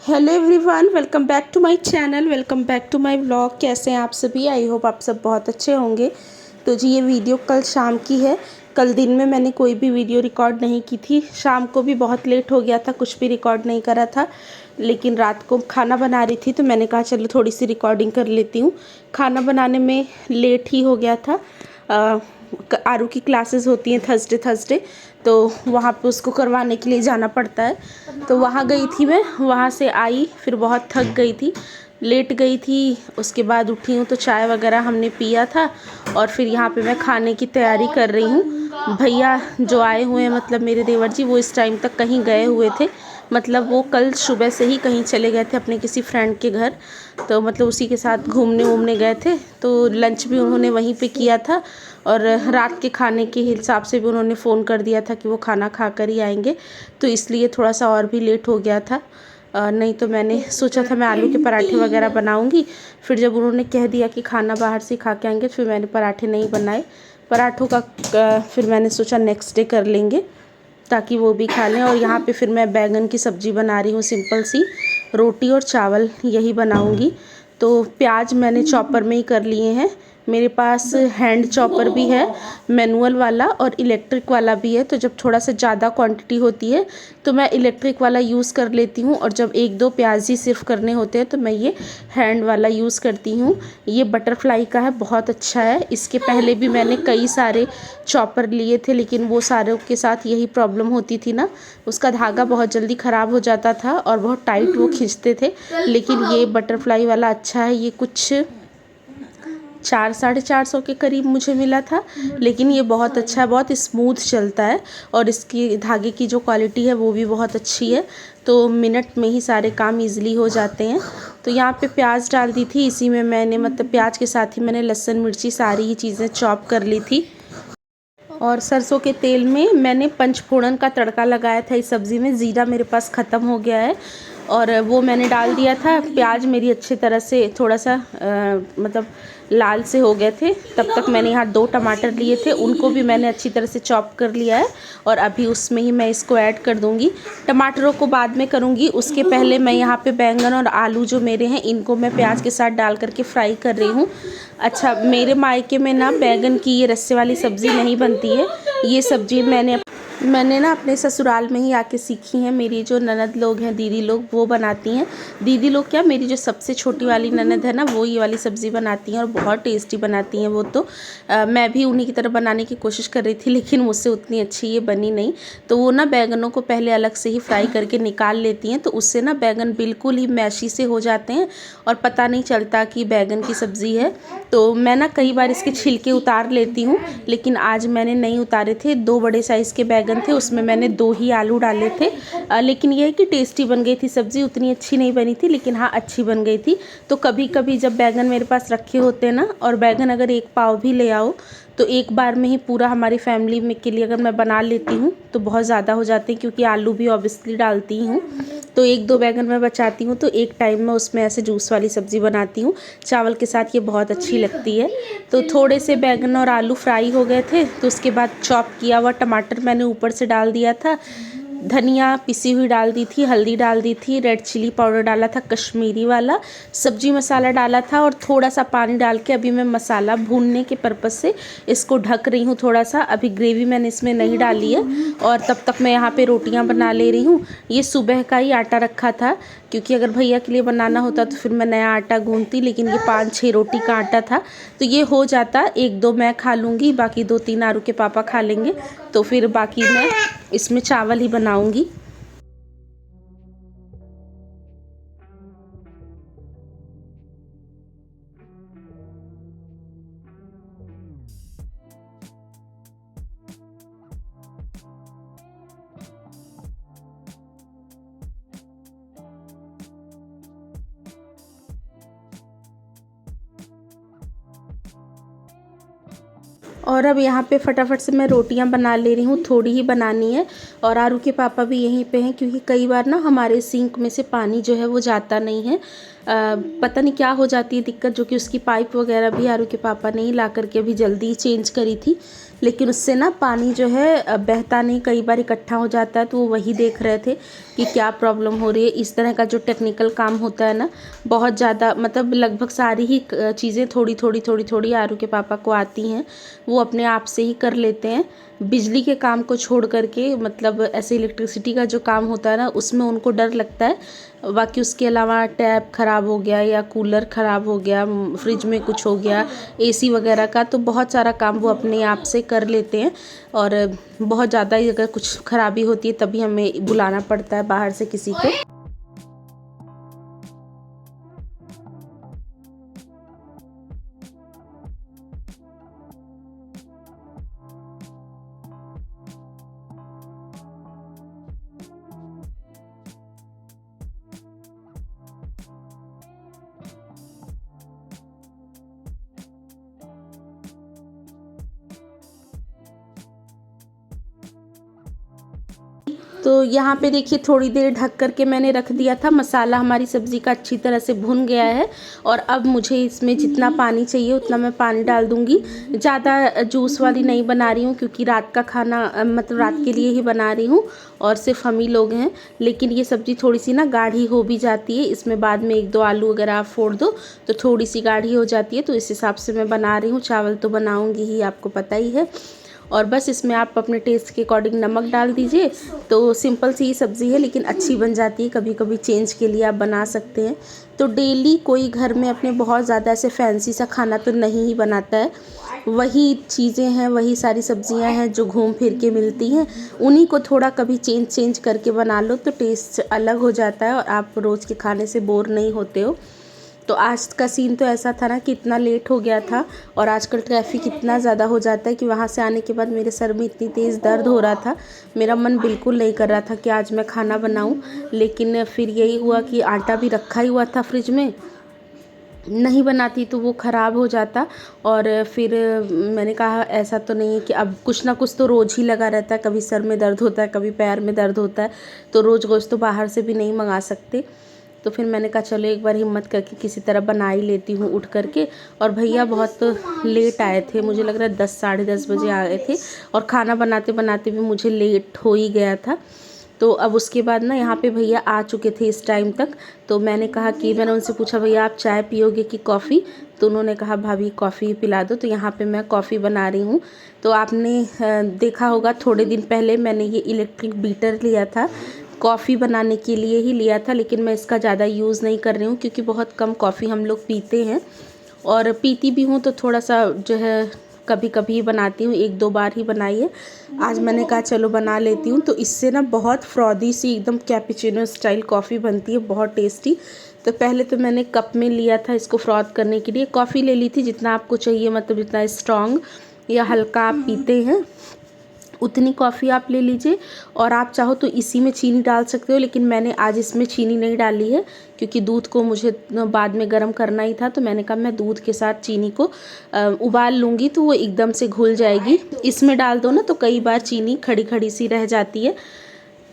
Hello everyone, welcome back to my channel, welcome back to my vlog. कैसे हैं आप सभी? आई होप आप सब बहुत अच्छे होंगे। तो जी ये वीडियो कल शाम की है। कल दिन में मैंने कोई भी वीडियो रिकॉर्ड नहीं की थी। शाम को भी बहुत लेट हो गया था, कुछ भी रिकॉर्ड नहीं करा था। लेकिन रात को खाना बना रही थी तो मैंने कहा चलो थोड़ी सी रिकॉर्डिंग कर लेती हूँ। खाना बनाने में लेट ही हो गया था। आरू की क्लासेस होती हैं थर्सडे थर्सडे, तो वहाँ पे उसको करवाने के लिए जाना पड़ता है। तो वहाँ गई थी मैं, वहाँ से आई फिर बहुत थक गई थी, लेट गई थी। उसके बाद उठी हूँ तो चाय वगैरह हमने पिया था और फिर यहाँ पे मैं खाने की तैयारी कर रही हूँ। भैया जो आए हुए हैं, मतलब मेरे देवर जी, वो इस टाइम तक कहीं गए हुए थे। मतलब वो कल सुबह से ही कहीं चले गए थे अपने किसी फ्रेंड के घर, तो मतलब उसी के साथ घूमने वूमने गए थे। तो लंच भी उन्होंने वहीं पे किया था और रात के खाने के हिसाब से भी उन्होंने फ़ोन कर दिया था कि वो खाना खा कर ही आएंगे। तो इसलिए थोड़ा सा और भी लेट हो गया था। नहीं तो मैंने सोचा था मैं आलू के पराठे वगैरह बनाऊंगी। फिर जब उन्होंने कह दिया कि खाना बाहर से खा के आएंगे, फिर मैंने पराठे नहीं बनाए। पराठों का फिर मैंने सोचा नेक्स्ट डे कर लेंगे ताकि वो भी खा लें। और यहाँ पे फिर मैं बैंगन की सब्ज़ी बना रही हूँ, सिंपल सी रोटी और चावल यही बनाऊँगी। तो प्याज मैंने चॉपर में ही कर लिए हैं। मेरे पास हैंड चॉपर भी है, मैनुअल वाला, और इलेक्ट्रिक वाला भी है। तो जब थोड़ा सा ज़्यादा क्वांटिटी होती है तो मैं इलेक्ट्रिक वाला यूज़ कर लेती हूँ, और जब एक दो प्याज ही सिर्फ करने होते हैं तो मैं ये हैंड वाला यूज़ करती हूँ। ये बटरफ्लाई का है, बहुत अच्छा है। इसके पहले भी मैंने कई सारे चॉपर लिए थे, लेकिन वो सारों के साथ यही प्रॉब्लम होती थी ना, उसका धागा बहुत जल्दी ख़राब हो जाता था और बहुत टाइट वो खींचते थे। लेकिन ये बटरफ्लाई वाला अच्छा है। ये कुछ 400-450 के करीब मुझे मिला था, लेकिन ये बहुत अच्छा है, बहुत स्मूथ चलता है और इसकी धागे की जो क्वालिटी है वो भी बहुत अच्छी है। तो मिनट में ही सारे काम इजीली हो जाते हैं। तो यहाँ पे प्याज डाल दी थी, इसी में मैंने मतलब प्याज के साथ ही मैंने लहसुन मिर्ची सारी ही चीज़ें चॉप कर ली थी। और सरसों के तेल में मैंने पंचफोड़न का तड़का लगाया था इस सब्ज़ी में। ज़ीरा मेरे पास ख़त्म हो गया है और वो मैंने डाल दिया था। प्याज मेरी अच्छी तरह से थोड़ा सा मतलब लाल से हो गए थे। तब तक मैंने यहाँ 2 टमाटर लिए थे, उनको भी मैंने अच्छी तरह से चॉप कर लिया है और अभी उसमें ही मैं इसको ऐड कर दूँगी। टमाटरों को बाद में करूँगी, उसके पहले मैं यहाँ पे बैंगन और आलू जो मेरे हैं इनको मैं प्याज के साथ डाल करके फ्राई कर रही हूँ। अच्छा, मेरे मायके में ना बैंगन की ये रस्से वाली सब्ज़ी नहीं बनती है। ये सब्ज़ी मैंने ना अपने ससुराल में ही आके सीखी हैं। मेरी जो ननद लोग हैं, दीदी लोग, वो बनाती हैं। दीदी लोग क्या, मेरी जो सबसे छोटी वाली ननद है ना, वो ये वाली सब्ज़ी बनाती हैं और बहुत टेस्टी बनाती हैं वो। तो मैं भी उन्हीं की तरह बनाने की कोशिश कर रही थी, लेकिन मुझसे उतनी अच्छी ये बनी नहीं। तो वो ना बैंगनों को पहले अलग से ही फ्राई करके निकाल लेती हैं, तो उससे ना बैंगन बिल्कुल ही मैशी से हो जाते हैं और पता नहीं चलता कि बैंगन की सब्ज़ी है। तो मैं ना कई बार इसके छिलके उतार लेती हूँ, लेकिन आज मैंने नहीं उतारे थे। 2 बड़े साइज़ के बैंगन थे, उसमें मैंने 2 ही आलू डाले थे। लेकिन ये है कि टेस्टी बन गई थी सब्ज़ी। उतनी अच्छी नहीं बनी थी, लेकिन हाँ अच्छी बन गई थी। तो कभी कभी जब बैंगन मेरे पास रखे होते हैं ना, और बैंगन अगर 1 पाव भी ले आओ तो एक बार में ही पूरा हमारी फैमिली में के लिए अगर मैं बना लेती हूँ तो बहुत ज़्यादा हो जाते हैं, क्योंकि आलू भी ऑब्वियसली डालती हूँ। तो 1-2 बैंगन मैं बचाती हूँ, तो एक टाइम में उसमें ऐसे जूस वाली सब्ज़ी बनाती हूँ चावल के साथ। ये बहुत अच्छी लगती है। तो थोड़े से बैंगन और आलू फ्राई हो गए थे, तो उसके बाद चॉप किया हुआ टमाटर मैंने ऊपर से डाल दिया था। धनिया पिसी हुई डाल दी थी, हल्दी डाल दी थी, रेड चिली पाउडर डाला था कश्मीरी वाला, सब्जी मसाला डाला था और थोड़ा सा पानी डाल के अभी मैं मसाला भूनने के पर्पज़ से इसको ढक रही हूँ थोड़ा सा। अभी ग्रेवी मैंने इसमें नहीं डाली है। और तब तक मैं यहाँ पे रोटियाँ बना ले रही हूँ। ये सुबह का ही आटा रखा था, क्योंकि अगर भैया के लिए बनाना होता तो फिर मैं नया आटा गूँथती, लेकिन ये 5-6 रोटी का आटा था तो ये हो जाता। 1-2 मैं खा लूँगी, बाकी 2-3 आरू के पापा खा लेंगे। तो फिर बाकी मैं इसमें चावल ही बनाऊँगी। और अब यहाँ पे फटाफट से मैं रोटियाँ बना ले रही हूँ, थोड़ी ही बनानी है। और आरू के पापा भी यहीं पे हैं, क्योंकि कई बार ना हमारे सिंक में से पानी जो है वो जाता नहीं है। पता नहीं क्या हो जाती है दिक्कत, जो कि उसकी पाइप वगैरह भी आरू के पापा ने ही ला करके अभी जल्दी चेंज करी थी। लेकिन उससे ना पानी जो है बहता नहीं, कई बार इकट्ठा हो जाता है। तो वो वही देख रहे थे कि क्या प्रॉब्लम हो रही है। इस तरह का जो टेक्निकल काम होता है ना, बहुत ज़्यादा, मतलब लगभग सारी ही चीज़ें थोड़ी थोड़ी आरू के पापा को आती हैं, वो अपने आप से ही कर लेते हैं। बिजली के काम को छोड़ करके, मतलब ऐसे इलेक्ट्रिसिटी का जो काम होता है ना, उसमें उनको डर लगता है। बाकी उसके अलावा टैप ख़राब हो गया या कूलर ख़राब हो गया, फ्रिज में कुछ हो गया, एसी वगैरह का, तो बहुत सारा काम वो अपने आप से कर लेते हैं। और बहुत ज़्यादा ही अगर कुछ ख़राबी होती है तभी हमें बुलाना पड़ता है बाहर से किसी को। तो यहाँ पे देखिए थोड़ी देर ढक करके मैंने रख दिया था। मसाला हमारी सब्ज़ी का अच्छी तरह से भुन गया है और अब मुझे इसमें जितना पानी चाहिए उतना मैं पानी डाल दूँगी। ज़्यादा जूस वाली नहीं बना रही हूँ क्योंकि रात का खाना, मतलब रात के लिए ही बना रही हूँ और सिर्फ हम ही लोग हैं। लेकिन ये सब्ज़ी थोड़ी सी ना गाढ़ी हो भी जाती है, इसमें बाद में 1-2 आलू अगर आप फोड़ दो तो थोड़ी सी गाढ़ी हो जाती है। तो इस हिसाब से मैं बना रही हूँ। चावल तो बनाऊँगी ही, आपको पता ही है। और बस इसमें आप अपने टेस्ट के अकॉर्डिंग नमक डाल दीजिए। तो सिंपल सी ही सब्ज़ी है लेकिन अच्छी बन जाती है। कभी कभी चेंज के लिए आप बना सकते हैं। तो डेली कोई घर में अपने बहुत ज़्यादा ऐसे फैंसी सा खाना तो नहीं ही बनाता है। वही चीज़ें हैं, वही सारी सब्जियां हैं जो घूम फिर के मिलती हैं, उन्हीं को थोड़ा कभी चेंज करके बना लो तो टेस्ट अलग हो जाता है और आप रोज़ के खाने से बोर नहीं होते हो। तो आज का सीन तो ऐसा था ना कि इतना लेट हो गया था और आजकल ट्रैफिक इतना ज़्यादा हो जाता है कि वहाँ से आने के बाद मेरे सर में इतनी तेज़ दर्द हो रहा था। मेरा मन बिल्कुल नहीं कर रहा था कि आज मैं खाना बनाऊं। लेकिन फिर यही हुआ कि आटा भी रखा ही हुआ था फ्रिज में, नहीं बनाती तो वो ख़राब हो जाता। और फिर मैंने कहा ऐसा तो नहीं है कि अब कुछ ना कुछ तो रोज़ ही लगा रहता है, कभी सर में दर्द होता है, कभी पैर में दर्द होता है, तो रोज़ रोज़ तो बाहर से भी नहीं मंगा सकते। तो फिर मैंने कहा चलो एक बार हिम्मत करके किसी तरह बना ही लेती हूँ उठ करके। और भैया बहुत लेट आए थे, मुझे लग रहा है 10 साढ़े 10 बजे आए थे और खाना बनाते बनाते भी मुझे लेट हो ही गया था। तो अब उसके बाद ना यहाँ पे भैया आ चुके थे इस टाइम तक। तो मैंने कहा कि मैंने उनसे पूछा भैया आप चाय पियोगे कि कॉफ़ी? तो उन्होंने कहा भाभी कॉफ़ी पिला दो। तो यहाँ पे मैं कॉफ़ी बना रही हूँ। तो आपने देखा होगा थोड़े दिन पहले मैंने ये इलेक्ट्रिक बीटर लिया था, कॉफ़ी बनाने के लिए ही लिया था। लेकिन मैं इसका ज़्यादा यूज़ नहीं कर रही हूँ क्योंकि बहुत कम कॉफ़ी हम लोग पीते हैं और पीती भी हूँ तो थोड़ा सा जो है कभी कभी बनाती हूँ, 1-2 बार ही बनाई है। आज मैंने कहा चलो बना लेती हूँ। तो इससे ना बहुत फ्रॉदी सी एकदम कैपुचिनो स्टाइल कॉफ़ी बनती है, बहुत टेस्टी। तो पहले तो मैंने कप में लिया था इसको फ्रॉथ करने के लिए, कॉफ़ी ले ली थी जितना आपको चाहिए, मतलब जितना स्ट्रॉन्ग या हल्का आप पीते हैं उतनी कॉफ़ी आप ले लीजिए। और आप चाहो तो इसी में चीनी डाल सकते हो, लेकिन मैंने आज इसमें चीनी नहीं डाली है क्योंकि दूध को मुझे बाद में गर्म करना ही था। तो मैंने कहा मैं दूध के साथ चीनी को उबाल लूँगी तो वो एकदम से घुल जाएगी। इसमें डाल दो ना तो कई बार चीनी खड़ी खड़ी सी रह जाती है।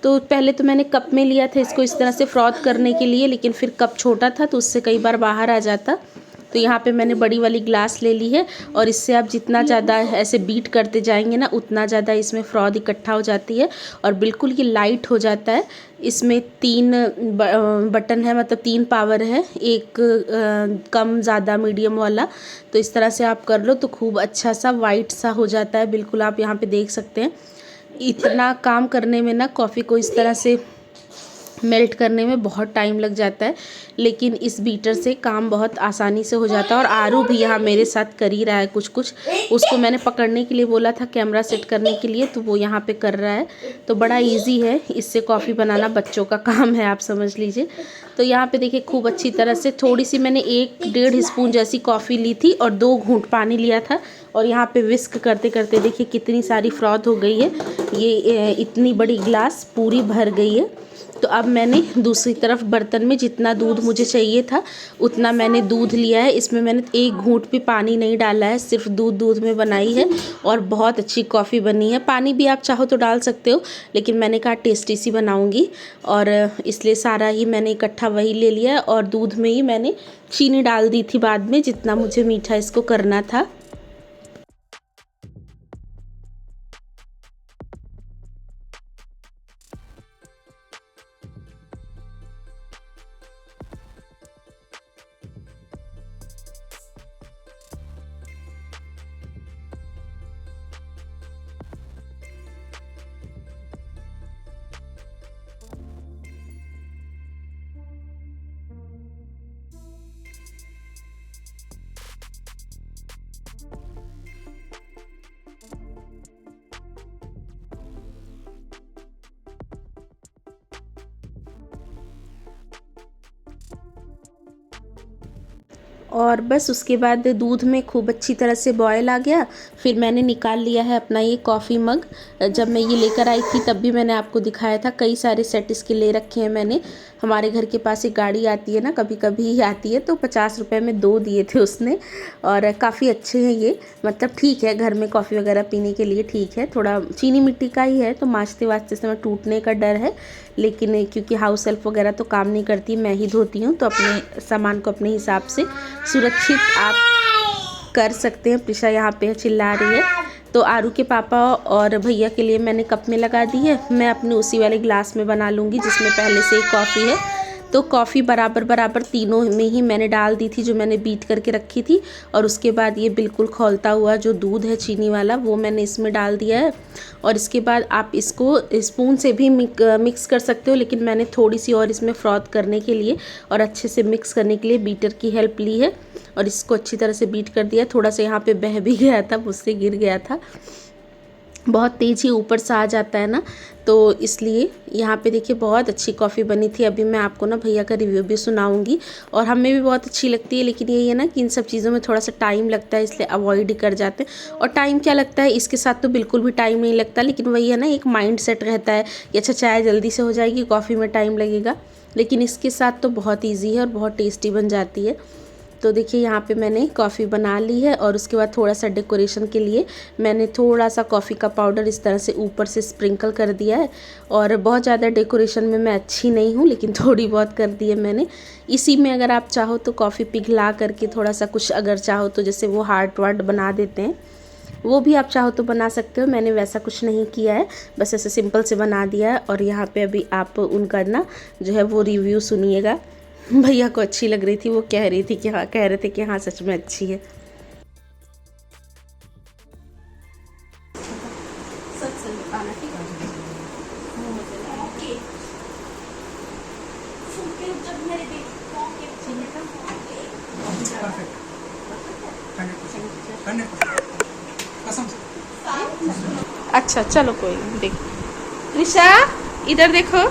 तो पहले तो मैंने कप में लिया था इसको इस तरह से फ्रॉथ करने के लिए, लेकिन फिर कप छोटा था तो उससे कई बार बाहर आ जाता। तो यहाँ पे मैंने बड़ी वाली ग्लास ले ली है और इससे आप जितना ज़्यादा ऐसे बीट करते जाएंगे ना उतना ज़्यादा इसमें फ्रॉथ इकट्ठा हो जाती है और बिल्कुल ये लाइट हो जाता है। इसमें 3 बटन है, मतलब 3 पावर है, एक कम ज़्यादा मीडियम वाला। तो इस तरह से आप कर लो तो खूब अच्छा सा वाइट सा हो जाता है, बिल्कुल आप यहाँ पे देख सकते हैं। इतना काम करने में ना कॉफ़ी को इस तरह से मेल्ट करने में बहुत टाइम लग जाता है, लेकिन इस बीटर से काम बहुत आसानी से हो जाता है। और आरू भी यहाँ मेरे साथ कर ही रहा है कुछ कुछ, उसको मैंने पकड़ने के लिए बोला था कैमरा सेट करने के लिए, तो वो यहाँ पे कर रहा है। तो बड़ा इजी है, इससे कॉफ़ी बनाना बच्चों का काम है, आप समझ लीजिए। तो यहाँ पे देखिए खूब अच्छी तरह से थोड़ी सी मैंने 1-1.5 स्पून जैसी कॉफ़ी ली थी और 2 घूंट पानी लिया था और यहाँ पे विस्क करते करते देखिए कितनी सारी फ्रॉथ हो गई है। ये इतनी बड़ी ग्लास पूरी भर गई है। तो अब मैंने दूसरी तरफ बर्तन में जितना दूध मुझे चाहिए था उतना मैंने दूध लिया है। इसमें मैंने 1 घूंट भी पानी नहीं डाला है, सिर्फ दूध में बनाई है और बहुत अच्छी कॉफ़ी बनी है। पानी भी आप चाहो तो डाल सकते हो, लेकिन मैंने कहा टेस्टी सी बनाऊंगी और इसलिए सारा ही मैंने इकट्ठा वही ले लिया है। और दूध में ही मैंने चीनी डाल दी थी बाद में, जितना मुझे मीठा इसको करना था। और बस उसके बाद दूध में खूब अच्छी तरह से बॉयल आ गया। फिर मैंने निकाल लिया है अपना ये कॉफ़ी मग। जब मैं ये लेकर आई थी तब भी मैंने आपको दिखाया था, कई सारे सेट इसके ले रखे हैं मैंने। हमारे घर के पास एक गाड़ी आती है ना, कभी कभी ही आती है, तो 50 रुपये में 2 दिए थे उसने। और काफ़ी अच्छे हैं ये, मतलब ठीक है, घर में कॉफ़ी वगैरह पीने के लिए ठीक है। थोड़ा चीनी मिट्टी का ही है तो माँजते वाजते समय टूटने का डर है, लेकिन क्योंकि हाउस हेल्प वगैरह तो काम नहीं करती, मैं ही धोती हूँ, तो अपने सामान को अपने हिसाब से सुरक्षित आप कर सकते हैं। प्रिशा यहाँ पे चिल्ला रही है। तो आरू के पापा और भैया के लिए मैंने कप में लगा दी है। मैं अपने उसी वाले ग्लास में बना लूँगी जिसमें पहले से ही कॉफ़ी है। तो कॉफ़ी बराबर बराबर तीनों में ही मैंने डाल दी थी, जो मैंने बीट करके रखी थी। और उसके बाद ये बिल्कुल खौलता हुआ जो दूध है चीनी वाला, वो मैंने इसमें डाल दिया है। और इसके बाद आप इसको स्पून से भी मिक्स कर सकते हो, लेकिन मैंने थोड़ी सी और इसमें फ्रॉथ करने के लिए और अच्छे से मिक्स करने के लिए बीटर की हेल्प ली है। और इसको अच्छी तरह से बीट कर दिया। थोड़ा सा यहाँ पे बह भी गया था, मुझसे गिर गया था, बहुत तेज़ ही ऊपर से आ जाता है ना, तो इसलिए यहाँ पे देखिए बहुत अच्छी कॉफ़ी बनी थी। अभी मैं आपको ना भैया का रिव्यू भी सुनाऊंगी, और हमें भी बहुत अच्छी लगती है। लेकिन यही है ना कि इन सब चीज़ों में थोड़ा सा टाइम लगता है, इसलिए अवॉइड ही कर जाते हैं। और टाइम क्या लगता है, इसके साथ तो बिल्कुल भी टाइम नहीं लगता, लेकिन वही है ना, एक माइंड सेट रहता है कि अच्छा चाय जल्दी से हो जाएगी, कॉफ़ी में टाइम लगेगा। लेकिन इसके साथ तो बहुत ईजी है और बहुत टेस्टी बन जाती है। तो देखिए यहाँ पे मैंने कॉफ़ी बना ली है, और उसके बाद थोड़ा सा डेकोरेशन के लिए मैंने थोड़ा सा कॉफ़ी का पाउडर इस तरह से ऊपर से स्प्रिंकल कर दिया है। और बहुत ज़्यादा डेकोरेशन में मैं अच्छी नहीं हूँ, लेकिन थोड़ी बहुत कर दी है मैंने। इसी में अगर आप चाहो तो कॉफ़ी पिघला करके थोड़ा सा कुछ, अगर चाहो तो जैसे वो हार्ट वार्ट बना देते हैं, वो भी आप चाहो तो बना सकते हो। मैंने वैसा कुछ नहीं किया है, बस ऐसे सिंपल से बना दिया है। और यहाँ पे अभी आप उनका ना जो है वो रिव्यू सुनिएगा। भैया को अच्छी लग रही थी, वो कह रही थी कि हाँ, कह रहे थे कि हाँ सच में अच्छी है। अच्छा चलो कोई नहीं, देखो ऋषा इधर देखो,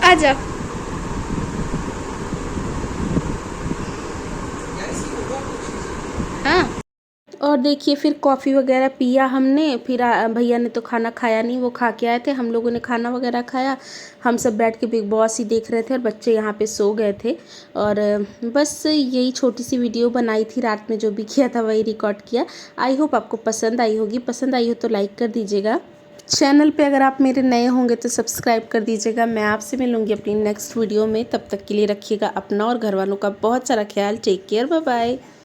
आ जाओ। हाँ, और देखिए फिर कॉफ़ी वगैरह पिया हमने। फिर भैया ने तो खाना खाया नहीं, वो खा के आए थे। हम लोगों ने खाना वगैरह खाया। हम सब बैठ के बिग बॉस ही देख रहे थे, और बच्चे यहाँ पे सो गए थे। और बस यही छोटी सी वीडियो बनाई थी, रात में जो भी किया था वही रिकॉर्ड किया। आई होप आपको पसंद आई होगी। पसंद आई हो तो लाइक कर दीजिएगा। चैनल पे अगर आप मेरे नए होंगे तो सब्सक्राइब कर दीजिएगा। मैं आपसे मिलूँगी अपनी नेक्स्ट वीडियो में। तब तक के लिए रखिएगा अपना और घर वालों का बहुत सारा ख्याल। Take care, bye bye.